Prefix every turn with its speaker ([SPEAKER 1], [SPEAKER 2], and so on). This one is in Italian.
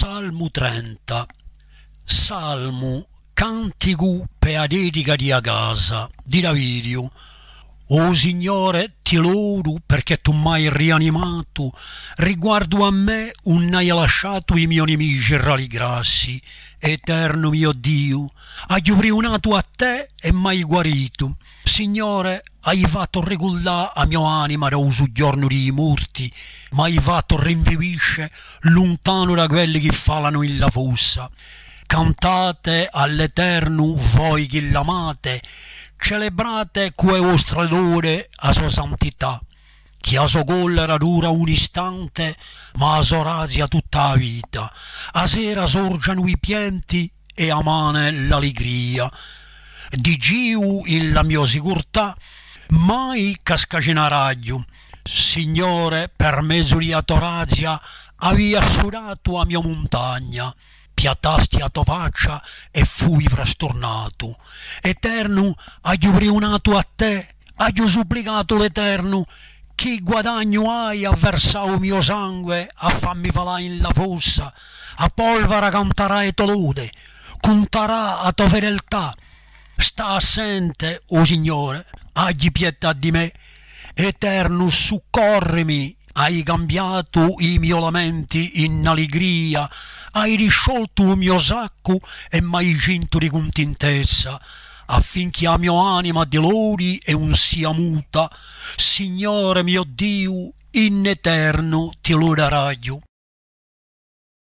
[SPEAKER 1] Salmo 30. Salmo, cantico per dedica di Agasa, di Davidio. O Signore, ti lodo perché tu m'hai rianimato, riguardo a me non hai lasciato i miei nemici rallegrarsi. Eterno mio Dio, hai riunato a te e m'hai guarito. Signore, hai fatto regolare a mia anima da un soggiorno di morti, ma hai fatto rinvivisce lontano da quelli che falano in la fossa. Cantate all'Eterno voi che l'amate, celebrate quei vostre lode a sua santità, che a sua collera dura un istante, ma a sua razia tutta la vita. A sera sorgiano i pianti e a mane l'allegria. Di Dio in la mia sicurtà, mai cascacina raggio. Signore, per mezzo di tua razia, avevi assurato a mia montagna. Piattasti a tua faccia e fui frastornato. Eterno, hai riunato a te, hai supplicato l'Eterno, che guadagno hai a versare il mio sangue, a farmi falare in la fossa, a polvere canterà e lode, conterà a tua fedeltà. Sta assente, o Signore, agli pietà di me. Eterno, soccorrimi. Hai cambiato i miei lamenti in allegria, hai risciolto il mio sacco e m'hai cinto di contentezza, affinché la mia anima di lodi e non sia muta. Signore mio Dio, in eterno ti loderai.